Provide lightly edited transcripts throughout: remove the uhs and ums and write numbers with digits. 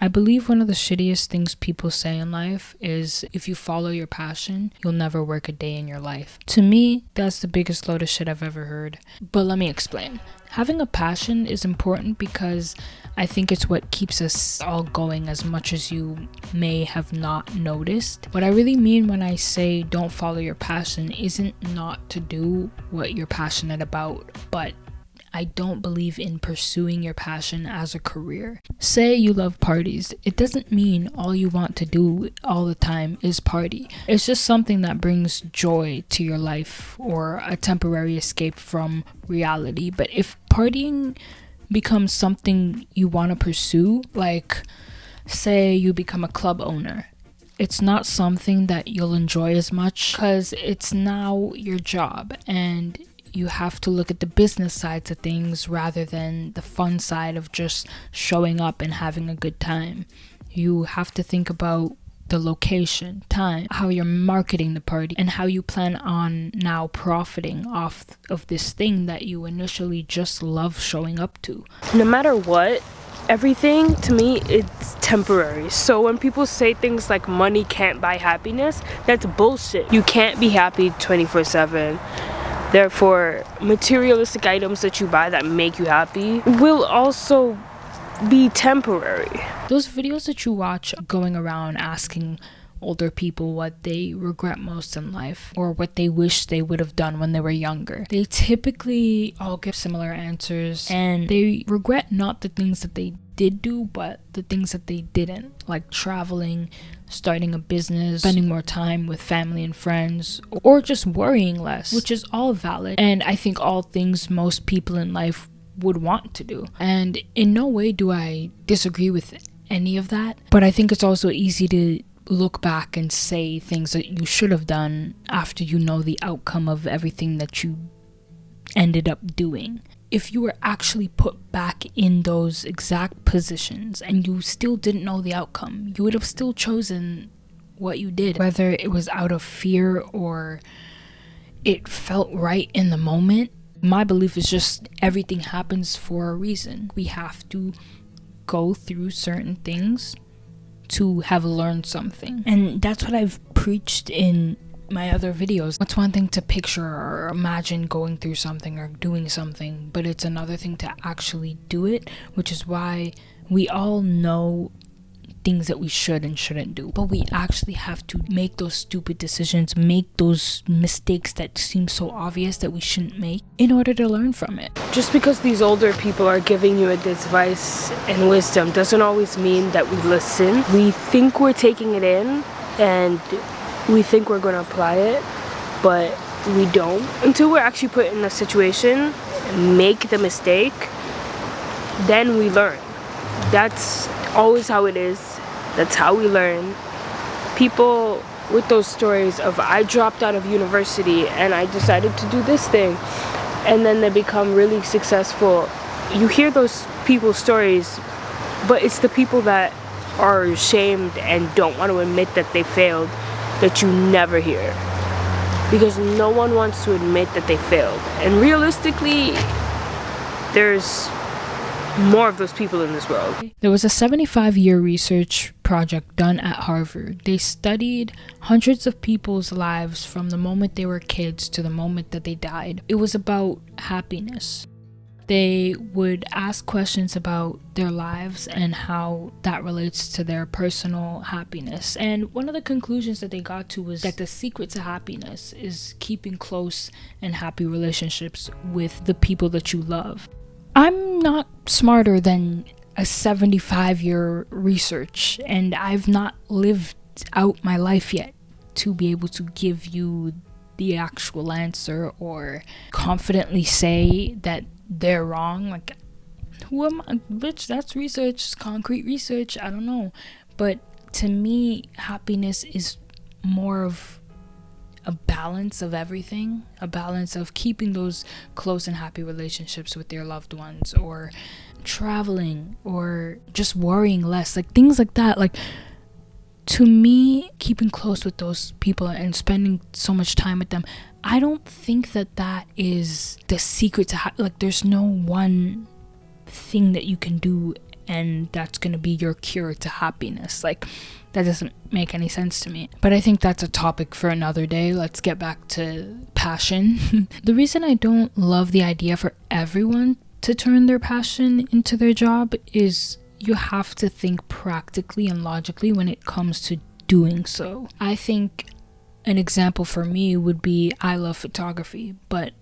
I believe one of the shittiest things people say in life is if you follow your passion, you'll never work a day in your life. To me, that's the biggest load of shit I've ever heard. But let me explain. Having a passion is important because I think it's what keeps us all going as much as you may have not noticed. What I really mean when I say don't follow your passion isn't not to do what you're passionate about, but I don't believe in pursuing your passion as a career. Say you love parties. It doesn't mean all you want to do all the time is party. It's just something that brings joy to your life or a temporary escape from reality. But if partying becomes something you want to pursue, like say you become a club owner, it's not something that you'll enjoy as much because it's now your job and you have to look at the business sides of things rather than the fun side of just showing up and having a good time. You have to think about the location, time, how you're marketing the party, and how you plan on now profiting off of this thing that you initially just love showing up to. No matter what, everything to me it's temporary. So when people say things like money can't buy happiness, that's bullshit. You can't be happy 24/7. Therefore, materialistic items that you buy that make you happy will also be temporary. Those videos that you watch going around asking older people what they regret most in life or what they wish they would have done when they were younger, they typically all give similar answers, and they regret not the things that they did do but the things that they didn't, like traveling, starting a business, spending more time with family and friends, or just worrying less, which is all valid, and I think all things most people in life would want to do. And in no way do I disagree with any of that, but I think it's also easy to look back and say things that you should have done after you know the outcome of everything that you ended up doing. If you were actually put back in those exact positions and you still didn't know the outcome, you would have still chosen what you did, whether it was out of fear or it felt right in the moment. My belief is just everything happens for a reason. We have to go through certain things to have learned something. And that's what I've preached in my other videos. It's one thing to picture or imagine going through something or doing something, but it's another thing to actually do it, which is why we all know things that we should and shouldn't do, but we actually have to make those stupid decisions, make those mistakes that seem so obvious that we shouldn't make in order to learn from it. Just because these older people are giving you advice and wisdom doesn't always mean that we listen. We think we're taking it in and we think we're going to apply it, but we don't. Until we're actually put in a situation and make the mistake, then we learn. That's always how it is. That's how we learn. People with those stories of I dropped out of university and I decided to do this thing, and then they become really successful. You hear those people's stories, but it's the people that are ashamed and don't want to admit that they failed that you never hear, because no one wants to admit that they failed. And realistically, there's more of those people in this world. There was a 75-year research project done at Harvard. They studied hundreds of people's lives from the moment they were kids to the moment that they died. It was about happiness. They would ask questions about their lives and how that relates to their personal happiness. And one of the conclusions that they got to was that the secret to happiness is keeping close and happy relationships with the people that you love. I'm not smarter than a 75-year research, and I've not lived out my life yet to be able to give you the actual answer or confidently say that they're wrong. Like, who am I? Bitch, that's research, it's concrete research. I don't know. But to me, happiness is more of a balance of everything, a balance of keeping those close and happy relationships with your loved ones, or traveling, or just worrying less, like things like that. Like, to me, keeping close with those people and spending so much time with them, I don't think that that is the secret to like there's no one thing that you can do and that's going to be your cure to happiness. Like, that doesn't make any sense to me. But I think that's a topic for another day. Let's get back to passion. The reason I don't love the idea for everyone to turn their passion into their job is you have to think practically and logically when it comes to doing so. I think an example for me would be I love photography, but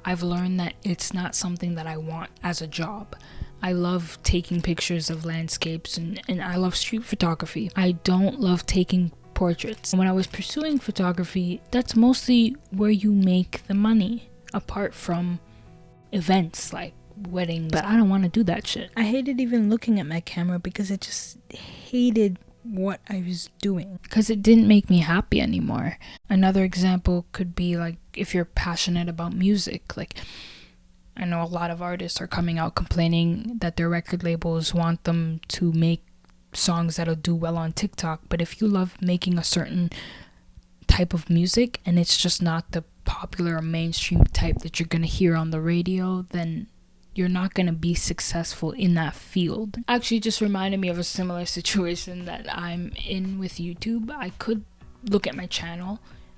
I've learned that it's not something that I want as a job. I love taking pictures of landscapes and I love street photography. I don't love taking portraits. When I was pursuing photography, that's mostly where you make the money, apart from events like weddings. But I don't want to do that shit. I hated even looking at my camera because I just hated what I was doing because it didn't make me happy anymore. Another example could be like if you're passionate about music. Like, I know a lot of artists are coming out complaining that their record labels want them to make songs that'll do well on TikTok, but if you love making a certain type of music and it's just not the popular or mainstream type that you're gonna hear on the radio, then you're not going to be successful in that field. Actually, just reminded me of a similar situation that I'm in with YouTube. I could look at my channel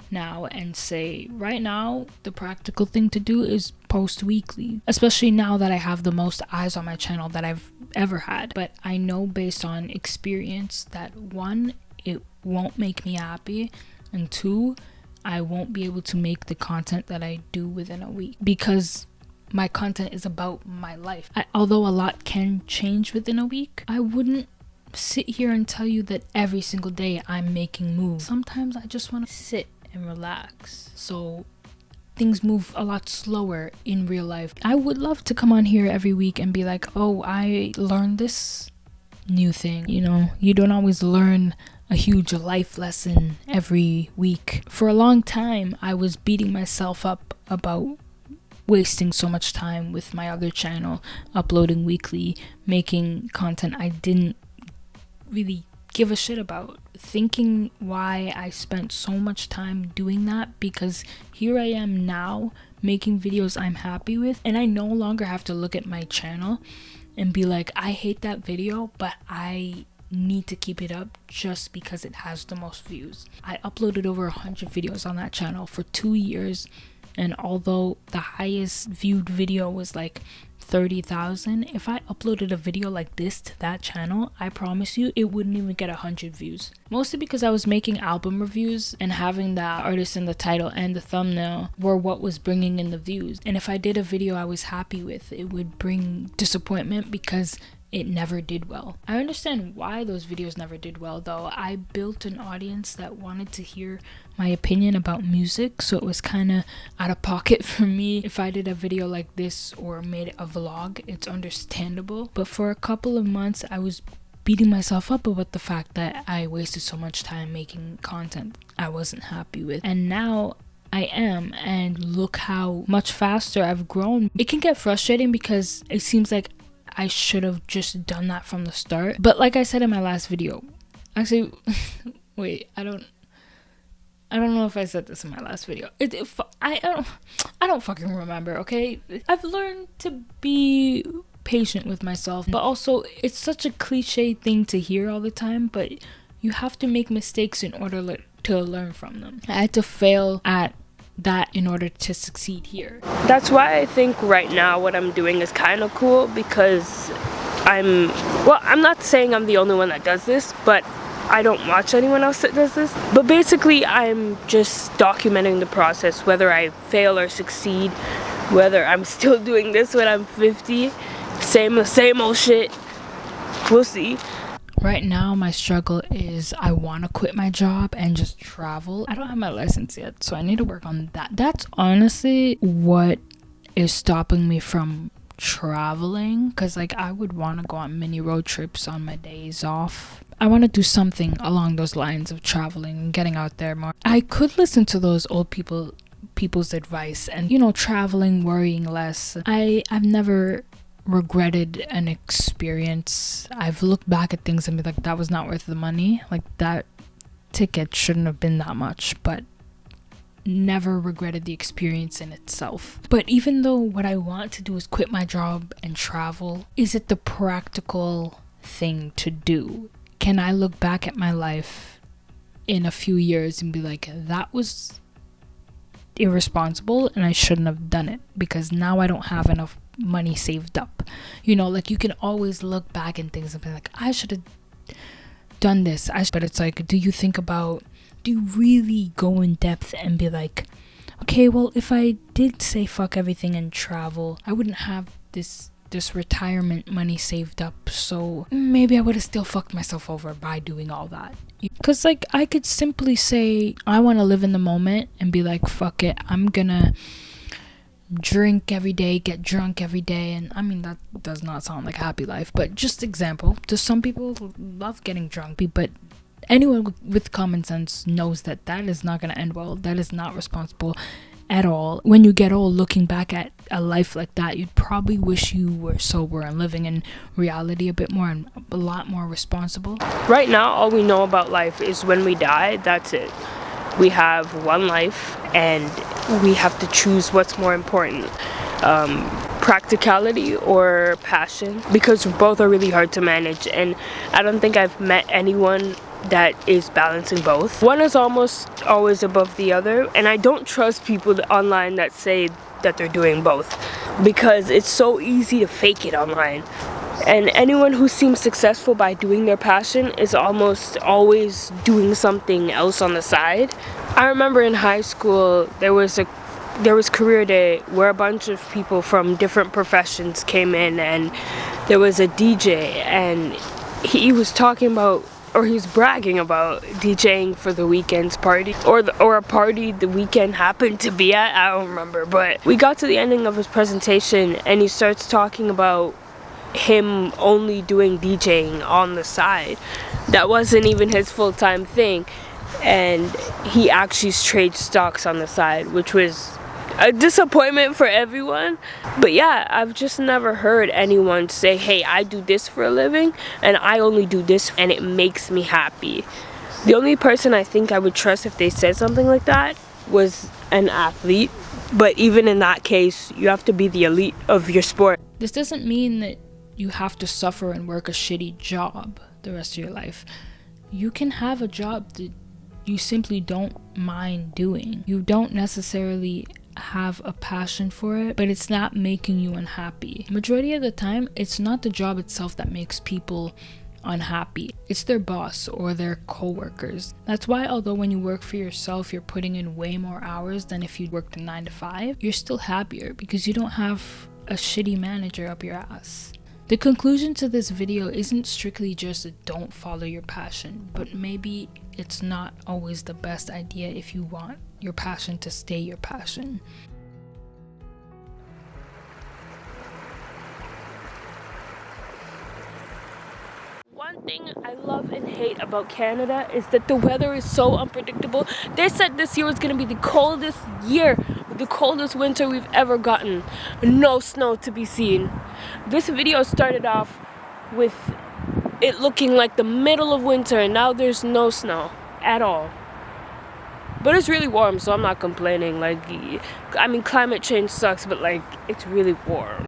now and say, right now, the practical thing to do is post weekly, especially now that I have the most eyes on my channel that I've ever had. But I know based on experience that 1, it won't make me happy, and 2, I won't be able to make the content that I do within a week because my content is about my life. Although a lot can change within a week, I wouldn't sit here and tell you that every single day I'm making moves. Sometimes I just want to sit and relax. So things move a lot slower in real life. I would love to come on here every week and be like, oh, I learned this new thing. You know, you don't always learn a huge life lesson every week. For a long time, I was beating myself up about wasting so much time with my other channel, uploading weekly, making content I didn't really give a shit about, thinking why I spent so much time doing that, because here I am now making videos I'm happy with, and I no longer have to look at my channel and be like, I hate that video, but I need to keep it up just because it has the most views. I uploaded over 100 videos on that channel for 2 years, and although the highest viewed video was like 30,000, if I uploaded a video like this to that channel, I promise you it wouldn't even get 100 views. Mostly because I was making album reviews, and having the artist in the title and the thumbnail were what was bringing in the views. And if I did a video I was happy with, it would bring disappointment because it never did well. I understand why those videos never did well though. I built an audience that wanted to hear my opinion about music, so it was kind of out of pocket for me if I did a video like this or made a vlog. It's understandable, but for a couple of months I was beating myself up about the fact that I wasted so much time making content I wasn't happy with, and now I am, and look how much faster I've grown. It can get frustrating because it seems like I should have just done that from the start. But like I said in my last video, actually, wait, I don't know if I said this in my last video. I don't fucking remember, okay? I've learned to be patient with myself, but also it's such a cliche thing to hear all the time, but you have to make mistakes in order to learn from them. I had to fail at that in order to succeed here. That's why I think right now what I'm doing is kind of cool, because I'm not saying I'm the only one that does this, but I don't watch anyone else that does this. But basically I'm just documenting the process, whether I fail or succeed, whether I'm still doing this when I'm 50, same old shit, we'll see. Right now, my struggle is I want to quit my job and just travel. I don't have my license yet, so I need to work on that. That's honestly what is stopping me from traveling, because like I would want to go on mini road trips on my days off. I want to do something along those lines of traveling and getting out there more. I could listen to those old people's advice and, you know, traveling, worrying less. I've never regretted an experience. I've looked back at things and be like, that was not worth the money. Like, that ticket shouldn't have been that much, but never regretted the experience in itself. But even though what I want to do is quit my job and travel, is it the practical thing to do? Can I look back at my life in a few years and be like, that was irresponsible and I shouldn't have done it because now I don't have enough money saved up? You know, like, you can always look back and things and be like, I should have done this. But it's like, do you really go in depth and be like, okay, well, if I did say fuck everything and travel, I wouldn't have this retirement money saved up, so maybe I would have still fucked myself over by doing all that. Because, like, I could simply say I want to live in the moment and be like, fuck it, I'm gonna drink every day, get drunk every day. And I mean, that does not sound like a happy life, but just example, to some people love getting drunk, but anyone with common sense knows that is not going to end well. That is not responsible at all. When you get old, looking back at a life like that, you'd probably wish you were sober and living in reality a bit more and a lot more responsible. Right now, all we know about life is when we die, that's it. We have one life and we have to choose what's more important, practicality or passion, because both are really hard to manage, and I don't think I've met anyone that is balancing both. One is almost always above the other, and I don't trust people online that say that they're doing both, because it's so easy to fake it online. And anyone who seems successful by doing their passion is almost always doing something else on the side. I remember in high school there was career day where a bunch of people from different professions came in, and there was a DJ, and he was talking about, or he was bragging about DJing for the weekend's party, or a party the weekend happened to be at. I don't remember, but we got to the ending of his presentation and he starts talking about him only doing DJing on the side. That wasn't even his full-time thing, and he actually trades stocks on the side, which was a disappointment for everyone. But yeah, I've just never heard anyone say, hey, I do this for a living and I only do this and it makes me happy. The only person I think I would trust if they said something like that was an athlete, but even in that case, you have to be the elite of your sport. This doesn't mean that you have to suffer and work a shitty job the rest of your life. You can have a job that you simply don't mind doing. You don't necessarily have a passion for it, but it's not making you unhappy. Majority of the time, it's not the job itself that makes people unhappy. It's their boss or their co-workers. That's why, although when you work for yourself, you're putting in way more hours than if you worked a 9 to 5, you're still happier because you don't have a shitty manager up your ass. The conclusion to this video isn't strictly just don't follow your passion, but maybe it's not always the best idea if you want your passion to stay your passion. One thing I love and hate about Canada is that the weather is so unpredictable. They said this year was going to be the coldest year, the coldest winter we've ever gotten. No snow to be seen. This video started off with it looking like the middle of winter, and now there's no snow at all. But it's really warm, so I'm not complaining. Like, I mean, climate change sucks, but like, it's really warm.